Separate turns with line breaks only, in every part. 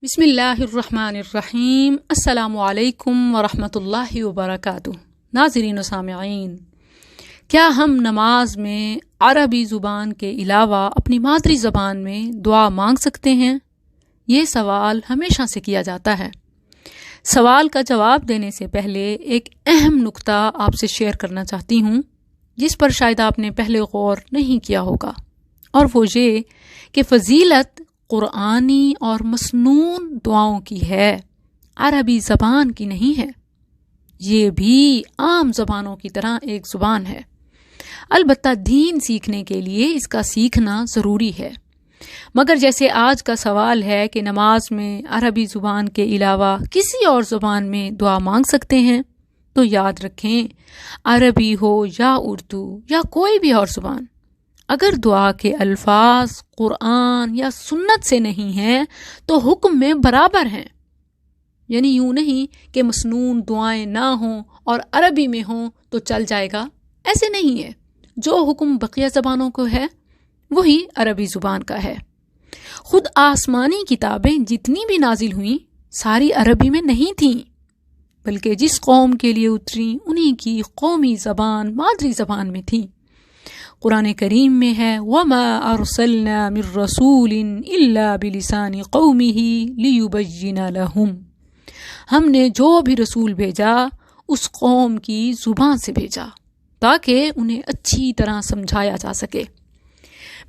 بسم اللہ الرحمن الرحیم۔ السلام علیکم ورحمۃ اللہ وبرکاتہ۔ ناظرین و سامعین، کیا ہم نماز میں عربی زبان کے علاوہ اپنی مادری زبان میں دعا مانگ سکتے ہیں؟ یہ سوال ہمیشہ سے کیا جاتا ہے۔ سوال کا جواب دینے سے پہلے ایک اہم نکتہ آپ سے شیئر کرنا چاہتی ہوں، جس پر شاید آپ نے پہلے غور نہیں کیا ہوگا، اور وہ یہ کہ فضیلت قرآنی اور مسنون دعاؤں کی ہے، عربی زبان کی نہیں ہے۔ یہ بھی عام زبانوں کی طرح ایک زبان ہے، البتہ دین سیکھنے کے لیے اس کا سیکھنا ضروری ہے۔ مگر جیسے آج کا سوال ہے کہ نماز میں عربی زبان کے علاوہ کسی اور زبان میں دعا مانگ سکتے ہیں، تو یاد رکھیں، عربی ہو یا اردو یا کوئی بھی اور زبان، اگر دعا کے الفاظ قرآن یا سنت سے نہیں ہیں تو حکم میں برابر ہیں۔ یعنی یوں نہیں کہ مسنون دعائیں نہ ہوں اور عربی میں ہوں تو چل جائے گا، ایسے نہیں ہے۔ جو حکم بقیہ زبانوں کو ہے وہی عربی زبان کا ہے۔ خود آسمانی کتابیں جتنی بھی نازل ہوئیں ساری عربی میں نہیں تھیں، بلکہ جس قوم کے لیے اتری انہی کی قومی زبان، مادری زبان میں تھیں۔ قرآن کریم میں ہے وَمَا أَرْسَلْنَا مِن رَّسُولٍ إِلَّا بِلِسَانِ قَوْمِهِ لِيُبَيِّنَ لَهُمْ، ہم نے جو بھی رسول بھیجا اس قوم کی زبان سے بھیجا تاکہ انہیں اچھی طرح سمجھایا جا سکے۔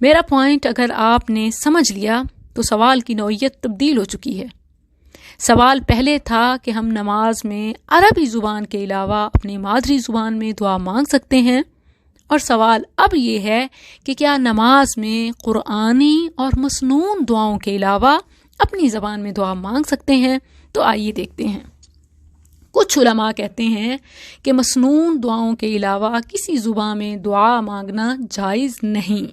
میرا پوائنٹ اگر آپ نے سمجھ لیا تو سوال کی نوعیت تبدیل ہو چکی ہے۔ سوال پہلے تھا کہ ہم نماز میں عربی زبان کے علاوہ اپنی مادری زبان میں دعا مانگ سکتے ہیں، اور سوال اب یہ ہے کہ کیا نماز میں قرآنی اور مسنون دعاؤں کے علاوہ اپنی زبان میں دعا مانگ سکتے ہیں؟ تو آئیے دیکھتے ہیں۔ کچھ علماء کہتے ہیں کہ مسنون دعاؤں کے علاوہ کسی زبان میں دعا مانگنا جائز نہیں،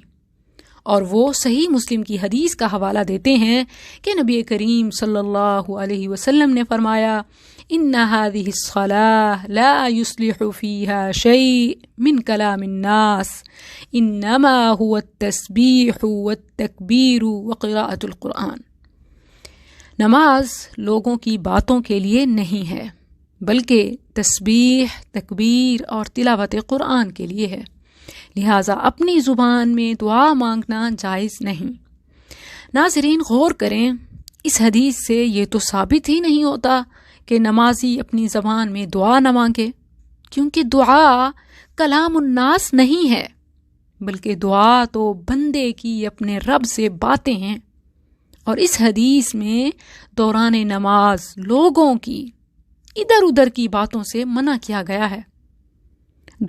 اور وہ صحیح مسلم کی حدیث کا حوالہ دیتے ہیں کہ نبی کریم صلی اللہ علیہ وسلم نے فرمایا ان هذه الصلاة لا يصلح فيها شيء من كلام الناس انما هو التسبيح والتكبير وقراءة القرآن۔ نماز لوگوں کی باتوں کے لیے نہیں ہے، بلکہ تسبیح، تکبیر اور تلاوت قرآن کے لیے ہے، لہٰذا اپنی زبان میں دعا مانگنا جائز نہیں۔ ناظرین غور کریں، اس حدیث سے یہ تو ثابت ہی نہیں ہوتا کہ نمازی اپنی زبان میں دعا نہ مانگے، کیونکہ دعا کلام الناس نہیں ہے، بلکہ دعا تو بندے کی اپنے رب سے باتیں ہیں، اور اس حدیث میں دوران نماز لوگوں کی ادھر ادھر کی باتوں سے منع کیا گیا ہے،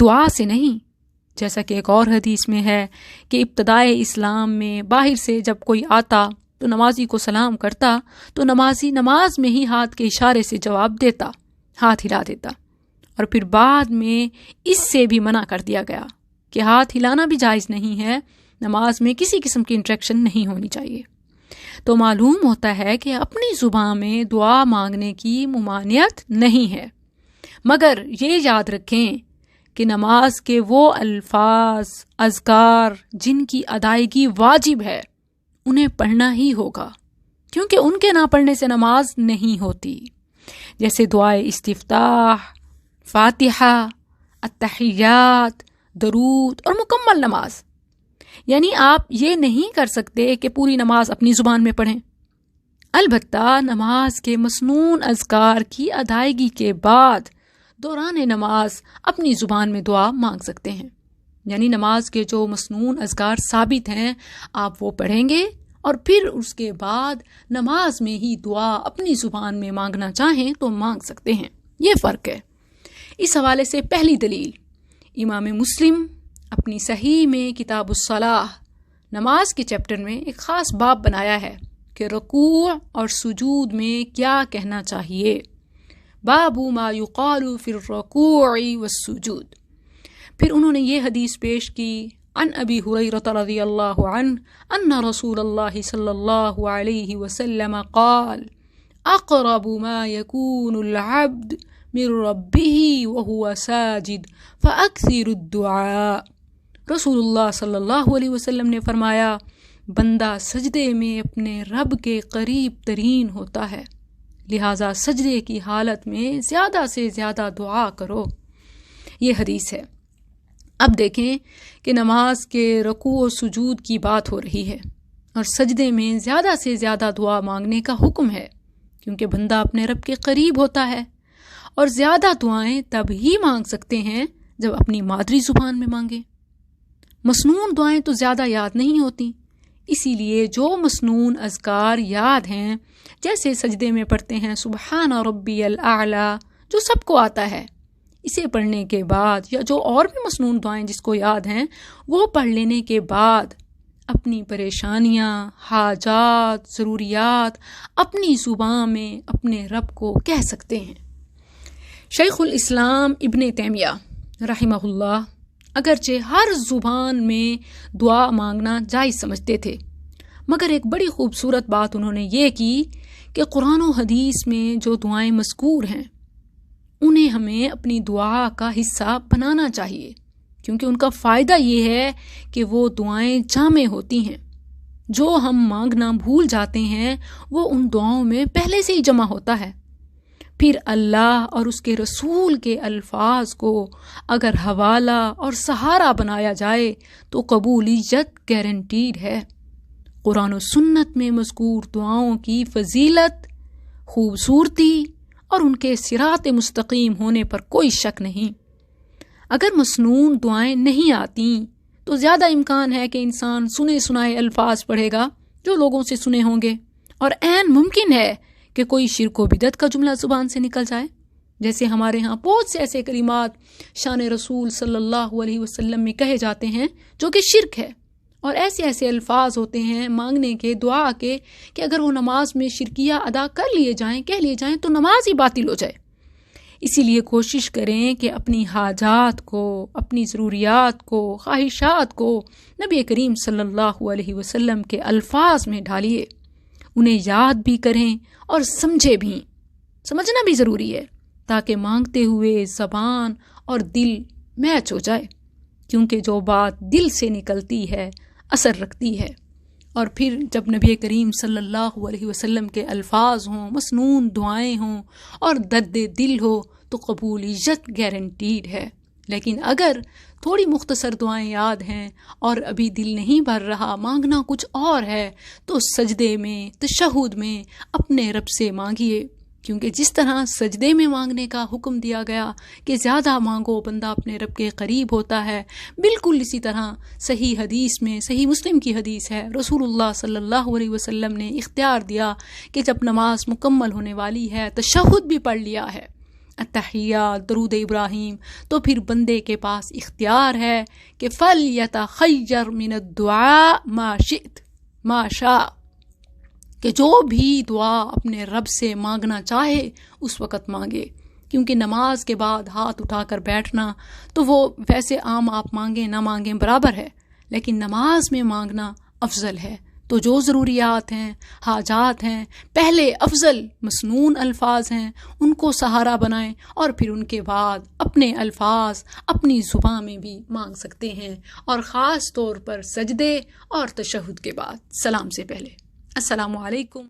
دعا سے نہیں۔ جیسا کہ ایک اور حدیث میں ہے کہ ابتدائے اسلام میں باہر سے جب کوئی آتا تو نمازی کو سلام کرتا تو نمازی نماز میں ہی ہاتھ کے اشارے سے جواب دیتا، ہاتھ ہلا دیتا، اور پھر بعد میں اس سے بھی منع کر دیا گیا کہ ہاتھ ہلانا بھی جائز نہیں ہے، نماز میں کسی قسم کی انٹریکشن نہیں ہونی چاہیے۔ تو معلوم ہوتا ہے کہ اپنی زبان میں دعا مانگنے کی ممانعت نہیں ہے، مگر یہ یاد رکھیں کہ نماز کے وہ الفاظ، اذکار جن کی ادائیگی واجب ہے انہیں پڑھنا ہی ہوگا، کیونکہ ان کے نہ پڑھنے سے نماز نہیں ہوتی، جیسے دعائے استفتاح، فاتحہ، التحیات، درود اور مکمل نماز۔ یعنی آپ یہ نہیں کر سکتے کہ پوری نماز اپنی زبان میں پڑھیں، البتہ نماز کے مسنون اذکار کی ادائیگی کے بعد دوران نماز اپنی زبان میں دعا مانگ سکتے ہیں۔ یعنی نماز کے جو مسنون اذکار ثابت ہیں آپ وہ پڑھیں گے، اور پھر اس کے بعد نماز میں ہی دعا اپنی زبان میں مانگنا چاہیں تو مانگ سکتے ہیں۔ یہ فرق ہے۔ اس حوالے سے پہلی دلیل، امام مسلم اپنی صحیح میں کتاب الصلاح، نماز کے چیپٹر میں ایک خاص باب بنایا ہے کہ رکوع اور سجود میں کیا کہنا چاہیے، باب ما یقال فی الرکوع والسجود۔ پھر انہوں نے یہ حدیث پیش کی عن ابی ہریرہ رضی اللہ عنہ ان رسول اللہ صلی اللہ علیہ وسلم قال اقرب ما يكون العبد من ربه وهو ساجد فاکثر الدعاء۔ رسول اللہ صلی اللہ علیہ وسلم نے فرمایا بندہ سجدے میں اپنے رب کے قریب ترین ہوتا ہے، لہٰذا سجدے کی حالت میں زیادہ سے زیادہ دعا کرو۔ یہ حدیث ہے۔ اب دیکھیں کہ نماز کے رکوع و سجود کی بات ہو رہی ہے اور سجدے میں زیادہ سے زیادہ دعا مانگنے کا حکم ہے، کیونکہ بندہ اپنے رب کے قریب ہوتا ہے، اور زیادہ دعائیں تب ہی مانگ سکتے ہیں جب اپنی مادری زبان میں مانگیں۔ مسنون دعائیں تو زیادہ یاد نہیں ہوتی، اسی لیے جو مسنون اذکار یاد ہیں، جیسے سجدے میں پڑھتے ہیں سبحان ربی الاعلی، جو سب کو آتا ہے، اسے پڑھنے کے بعد یا جو اور بھی مسنون دعائیں جس کو یاد ہیں وہ پڑھ لینے کے بعد اپنی پریشانیاں، حاجات، ضروریات اپنی زبان میں اپنے رب کو کہہ سکتے ہیں۔ شیخ الاسلام ابن تیمیہ رحمہ اللہ اگرچہ ہر زبان میں دعا مانگنا جائز سمجھتے تھے، مگر ایک بڑی خوبصورت بات انہوں نے یہ کی کہ قرآن و حدیث میں جو دعائیں مذکور ہیں انہیں ہمیں اپنی دعا کا حصہ بنانا چاہیے، کیونکہ ان کا فائدہ یہ ہے کہ وہ دعائیں جامع ہوتی ہیں۔ جو ہم مانگنا بھول جاتے ہیں وہ ان دعاؤں میں پہلے سے ہی جمع ہوتا ہے۔ پھر اللہ اور اس کے رسول کے الفاظ کو اگر حوالہ اور سہارا بنایا جائے تو قبولیت گارنٹیڈ ہے۔ قرآن و سنت میں مذکور دعاؤں کی فضیلت، خوبصورتی اور ان کے صراط مستقیم ہونے پر کوئی شک نہیں۔ اگر مسنون دعائیں نہیں آتیں تو زیادہ امکان ہے کہ انسان سنے سنائے الفاظ پڑھے گا جو لوگوں سے سنے ہوں گے، اور عین ممکن ہے کہ کوئی شرک و بدعت کا جملہ زبان سے نکل جائے، جیسے ہمارے ہاں بہت سے ایسے کلمات شان رسول صلی اللہ علیہ وسلم میں کہے جاتے ہیں جو کہ شرک ہے، اور ایسے ایسے الفاظ ہوتے ہیں مانگنے کے، دعا کے، کہ اگر وہ نماز میں شرکیہ ادا کر لیے جائیں، کہہ لیے جائیں تو نماز ہی باطل ہو جائے۔ اسی لیے کوشش کریں کہ اپنی حاجات کو، اپنی ضروریات کو، خواہشات کو نبی کریم صلی اللہ علیہ وسلم کے الفاظ میں ڈھالیے، انہیں یاد بھی کریں اور سمجھے بھی۔ سمجھنا بھی ضروری ہے تاکہ مانگتے ہوئے زبان اور دل میچ ہو جائے، کیونکہ جو بات دل سے نکلتی ہے اثر رکھتی ہے۔ اور پھر جب نبی کریم صلی اللہ علیہ وسلم کے الفاظ ہوں، مسنون دعائیں ہوں اور درد دل ہو تو قبولیت گارنٹیڈ ہے۔ لیکن اگر تھوڑی مختصر دعائیں یاد ہیں اور ابھی دل نہیں بھر رہا، مانگنا کچھ اور ہے، تو سجدے میں، تشہد میں اپنے رب سے مانگیے، کیونکہ جس طرح سجدے میں مانگنے کا حکم دیا گیا کہ زیادہ مانگو بندہ اپنے رب کے قریب ہوتا ہے، بالکل اسی طرح صحیح حدیث میں، صحیح مسلم کی حدیث ہے، رسول اللہ صلی اللہ علیہ وسلم نے اختیار دیا کہ جب نماز مکمل ہونے والی ہے، تشہد بھی پڑھ لیا ہے، التحیات، درود ابراہیم، تو پھر بندے کے پاس اختیار ہے کہ فَلْيَتَخَيَّرْ مِنَ الدُّعَاء مَا شِئْتَ مَا شَاءَ، کہ جو بھی دعا اپنے رب سے مانگنا چاہے اس وقت مانگے، کیونکہ نماز کے بعد ہاتھ اٹھا کر بیٹھنا تو وہ ویسے عام آپ مانگیں نہ مانگیں برابر ہے، لیکن نماز میں مانگنا افضل ہے۔ تو جو ضروریات ہیں، حاجات ہیں، پہلے افضل مسنون الفاظ ہیں، ان کو سہارا بنائیں، اور پھر ان کے بعد اپنے الفاظ اپنی زبان میں بھی مانگ سکتے ہیں، اور خاص طور پر سجدے اور تشہد کے بعد سلام سے پہلے۔ السلام علیکم۔